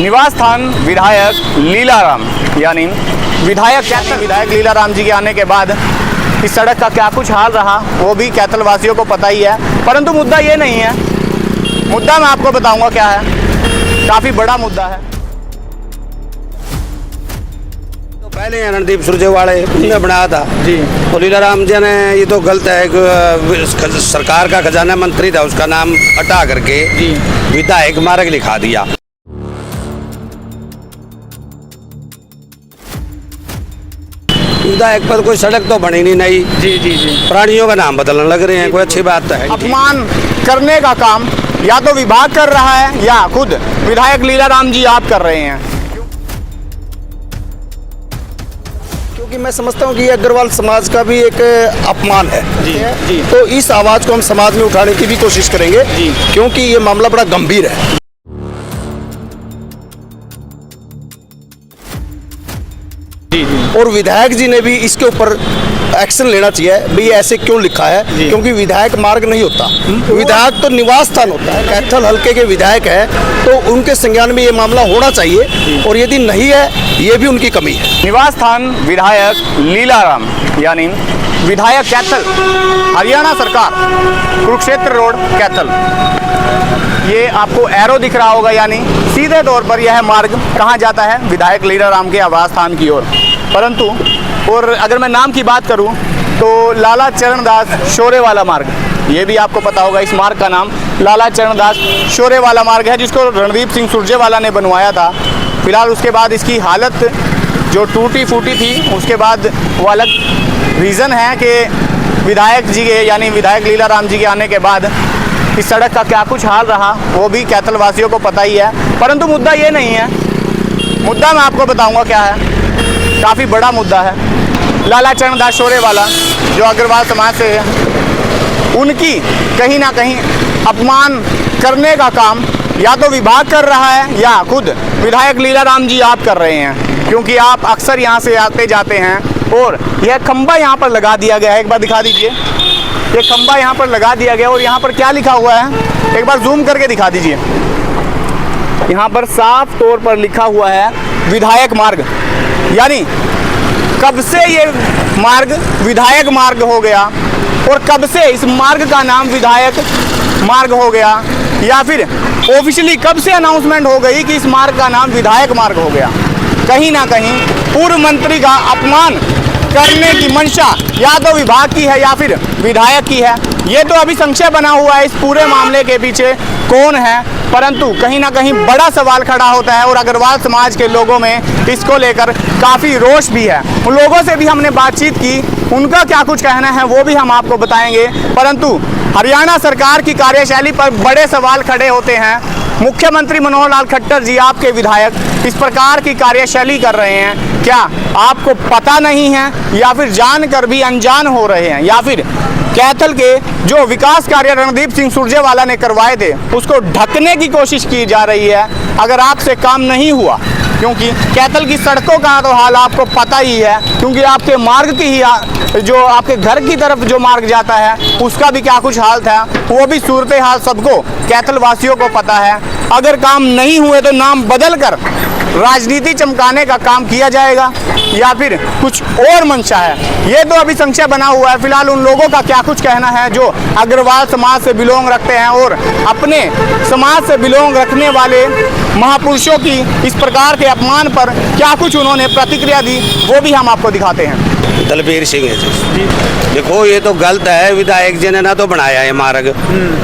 निवास स्थान विधायक लीलाराम यानी विधायक लीलाराम जी के आने के बाद इस सड़क का क्या कुछ हाल रहा वो भी कैथल वासियों को पता ही है। परंतु मुद्दा ये नहीं है, मुद्दा मैं आपको बताऊंगा क्या है, काफ़ी बड़ा मुद्दा है। तो पहले रणदीप सुरजेवाले ने बनाया था जी, तो लीलाराम जी ने ये तो गलत है कि सरकार का खजाना मंत्री था उसका नाम हटा करके जी विधायक मार्ग लिखा दिया। विधायक पर कोई सड़क तो बनी नहीं जी जी जी, प्राणियों का नाम बदलने लग रहे हैं, कोई अच्छी बात तो है। अपमान करने का काम या तो विभाग कर रहा है या खुद विधायक लीलाराम जी आप कर रहे हैं। क्योंकि मैं समझता हूँ कि ये अग्रवाल समाज का भी एक अपमान है जी जी, तो इस आवाज़ को हम समाज में उठाने की भी कोशिश करेंगे जी, क्योंकि ये मामला बड़ा गंभीर है। जी जी, और विधायक जी ने भी इसके ऊपर एक्शन लेना चाहिए भाई ऐसे क्यों लिखा है, क्योंकि विधायक मार्ग नहीं होता, विधायक तो निवास स्थान होता है। कैथल हल्के के विधायक है तो उनके संज्ञान में ये मामला होना चाहिए, और यदि नहीं है ये भी उनकी कमी है। निवास स्थान विधायक लीलाराम यानी विधायक कैथल, हरियाणा सरकार, कुरुक्षेत्र रोड कैथल। ये आपको एरो दिख रहा होगा, यानी सीधे तौर पर यह मार्ग कहाँ जाता है, विधायक लीलाराम के आवास स्थान की ओर। परंतु और अगर मैं नाम की बात करूं तो लाला चरणदास शोरेवाला मार्ग, ये भी आपको पता होगा। इस मार्ग का नाम लाला चरणदास शोरेवाला मार्ग है, जिसको रणदीप सिंह सुरजेवाला ने बनवाया था। फिलहाल उसके बाद इसकी हालत जो टूटी फूटी थी, उसके बाद वो अलग रीज़न है कि विधायक जी के यानी विधायक लीलाराम जी के आने के बाद इस सड़क का क्या कुछ हाल रहा वो भी कैथल वासियों को पता ही है। परंतु मुद्दा ये नहीं है, मुद्दा मैं आपको बताऊंगा क्या है, काफ़ी बड़ा मुद्दा है। लाला चरणदास शोरेवाला जो अग्रवाल समाज से है, उनकी कहीं ना कहीं अपमान करने का काम या तो विभाग कर रहा है या खुद विधायक लीलाराम जी आप कर रहे हैं, क्योंकि आप अक्सर यहाँ से आते जाते हैं। और यह खंबा यहाँ पर लगा दिया गया है, एक बार दिखा दीजिए, ये खंबा यहाँ पर लगा दिया गया और यहाँ पर क्या लिखा हुआ है, एक बार जूम करके दिखा दीजिए। यहाँ पर साफ तौर पर लिखा हुआ है विधायक मार्ग, यानी कब से ये मार्ग विधायक मार्ग हो गया और कब से इस मार्ग का नाम विधायक मार्ग हो गया, या फिर ऑफिशियली कब से अनाउंसमेंट हो गई कि इस मार्ग का नाम विधायक मार्ग हो गया। कहीं ना कहीं पूर्व मंत्री का अपमान करने की मंशा या तो विभाग की है या फिर विधायक की है। ये तो अभी संशय बना हुआ है इस पूरे मामले के पीछे कौन है, परंतु कहीं ना कहीं बड़ा सवाल खड़ा होता है और अग्रवाल समाज के लोगों में इसको लेकर काफ़ी रोष भी है। उन लोगों से भी हमने बातचीत की, उनका क्या कुछ कहना है वो भी हम आपको बताएंगे। परंतु हरियाणा सरकार की कार्यशैली पर बड़े सवाल खड़े होते हैं। मुख्यमंत्री मनोहर लाल खट्टर जी, आपके विधायक इस प्रकार की कार्यशैली कर रहे हैं, क्या आपको पता नहीं है या फिर जानकर भी अनजान हो रहे हैं, या फिर कैथल के जो विकास कार्य रणदीप सिंह सुरजेवाला ने करवाए थे उसको ढकने की कोशिश की जा रही है। अगर आपसे काम नहीं हुआ, क्योंकि कैथल की सड़कों का तो हाल आपको पता ही है, क्योंकि आपके मार्ग की ही जो आपके घर की तरफ जो मार्ग जाता है उसका भी क्या कुछ हाल था, वो भी सूरत हाल सबको कैथल वासियों को पता है। अगर काम नहीं हुए तो नाम बदल कर राजनीति चमकाने का काम किया जाएगा या फिर कुछ और मंशा है, ये तो अभी संशय बना हुआ है। फिलहाल उन लोगों का क्या कुछ कहना है जो अग्रवाल समाज से बिलोंग रखते हैं और अपने समाज से बिलोंग रखने वाले महापुरुषों की इस प्रकार के अपमान पर क्या कुछ उन्होंने प्रतिक्रिया दी, वो भी हम आपको दिखाते हैं। दलबीर सिंह है जी। देखो ये तो गलत है, विधायक जी ने ना तो बनाया है मार्ग,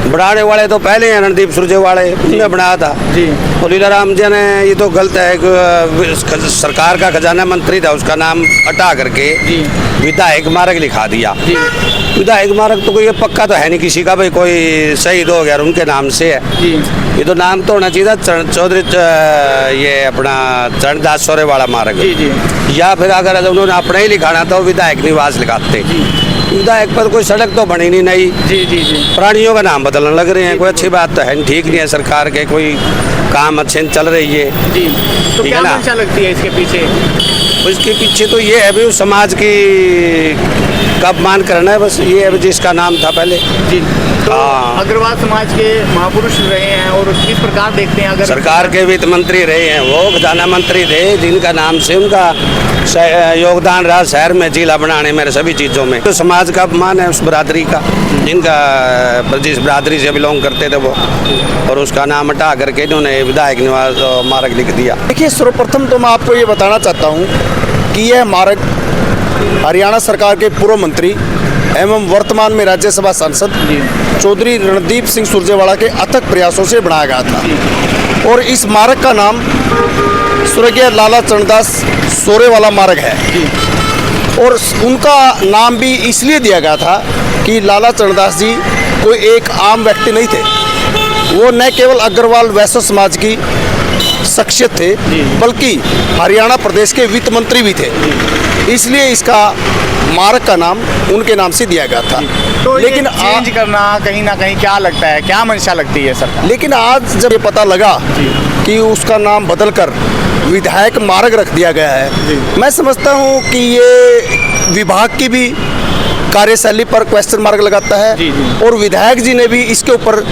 बनाने वाले तो पहले रणदीप सुरजेवाले ने बनाया था जी, तो लीलाराम जी ने ये तो गलत है कि सरकार का खजाना मंत्री था उसका नाम हटा करके जी विधायक मार्ग लिखा दिया। विधायक मार्ग तो कोई पक्का तो है नहीं किसी का, भाई कोई शहीद हो गया उनके नाम से है जी, ये तो नाम तो होना चाहिए था चौधरी ये अपना चरणदास शोरेवाला मार्ग जी जी, या फिर अगर उन्होंने अपना ही लिखाना तो विधायक निवास लिखाते। विधायक पर कोई सड़क तो बनी नहीं जी जी जी, प्राणियों का नाम बदलने लग रहे हैं, कोई अच्छी बात तो है, ठीक नहीं है। सरकार के कोई काम अच्छे चल रही है जी, तो क्या मंशा लगती है इसके पीछे? तो इसके पीछे तो ये है भी उस समाज की का अपमान करना है, बस ये है जिसका नाम था पहले। जी। तो हाँ। अग्रवाल समाज के महापुरुष रहे हैं और किस प्रकार देखते हैं अगर सरकार के वित्त मंत्री रहे हैं, वो खजाना मंत्री थे, जिनका नाम से उनका योगदान रहा शहर में जिला बनाने में, सभी चीज़ों में। तो समाज का अपमान है उस बरादरी का, जिनका जिस बरादरी से बिलोंग करते थे वो, और उसका नाम हटा करके इन्होंने विधायक निवास मार्ग लिख दिया। देखिए, सर्वप्रथम तो मैं आपको ये बताना चाहता हूँ कि यह मार्ग हरियाणा सरकार के पूर्व मंत्री एवं वर्तमान में राज्यसभा सांसद चौधरी रणदीप सिंह सुरजेवाला के अथक प्रयासों से बनाया गया था, और इस मार्ग का नाम स्वर्गीय लाला चरणदास सोरेवाला मार्ग है। और उनका नाम भी इसलिए दिया गया था कि लाला चरणदास जी कोई एक आम व्यक्ति नहीं थे, वो न केवल अग्रवाल वैश्य समाज की शख्सियत थे, बल्कि हरियाणा प्रदेश के वित्त मंत्री भी थे, इसलिए इसका मार्ग का नाम उनके नाम से दिया गया था। तो लेकिन चेंज करना कहीं ना कहीं क्या लगता है, क्या मंशा लगती है सर? लेकिन आज जब ये पता लगा कि उसका नाम बदलकर विधायक मार्ग रख दिया गया है, मैं समझता हूँ कि ये विभाग की भी कार्यशैली पर क्वेश्चन मार्क लगाता है, और विधायक जी ने भी इसके ऊपर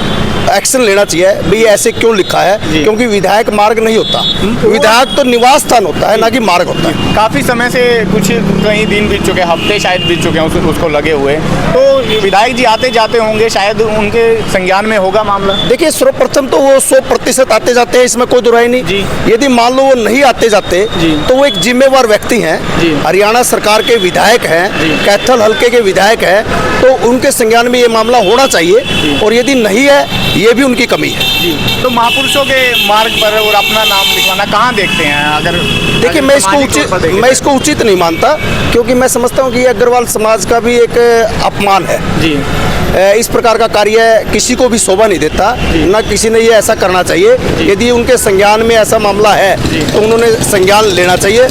एक्शन लेना चाहिए भाई ऐसे क्यों लिखा है, क्योंकि विधायक मार्ग नहीं होता, विधायक तो निवास स्थान होता है, ना कि मार्ग होता है। काफ़ी समय से कुछ कई दिन बीत चुके, हफ्ते शायद बीत चुके हैं उसको लगे हुए, तो विधायक जी आते जाते होंगे, शायद उनके संज्ञान में होगा मामला। देखिए, सर्वप्रथम तो वो 100% आते जाते हैं, इसमें कोई दुराई नहीं। यदि मान लो वो नहीं आते जाते तो वो एक जिम्मेवार व्यक्ति हैं, हरियाणा सरकार के विधायक हैं, कैथल हल्के के विधायक हैं, तो उनके संज्ञान में ये मामला होना चाहिए, और यदि नहीं है ये भी उनकी कमी है। तो महापुरुषों के मार्ग पर और अपना नाम लिखवाना कहाँ देखते हैं? अगर देखिए, मैं इसको उचित नहीं मानता, क्योंकि मैं समझता हूँ कि ये अग्रवाल समाज का भी एक अपमान है। जी। इस प्रकार का कार्य किसी को भी शोभा नहीं देता, ना किसी ने ये ऐसा करना चाहिए। यदि उनके संज्ञान में ऐसा मामला है तो उन्होंने संज्ञान लेना चाहिए,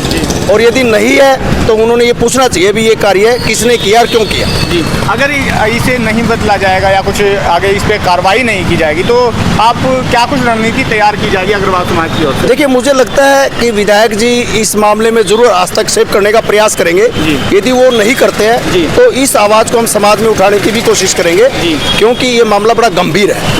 और यदि नहीं है तो उन्होंने ये पूछना चाहिए भी ये कार्य किसने किया और क्यों किया। जी। अगर इसे नहीं बदला जाएगा या कुछ आगे इस पर कार्रवाई नहीं की जाएगी तो आप क्या कुछ रणनीति तैयार की जाएगी अग्रवाल समाज की ओर से? देखिए, मुझे लगता है कि विधायक जी इस मामले में जरूर हस्तक्षेप करने का प्रयास करेंगे। यदि वो नहीं करते हैं तो इस आवाज़ को हम समाज में उठाने की भी कोशिश करेंगे, क्योंकि ये मामला बड़ा गंभीर है।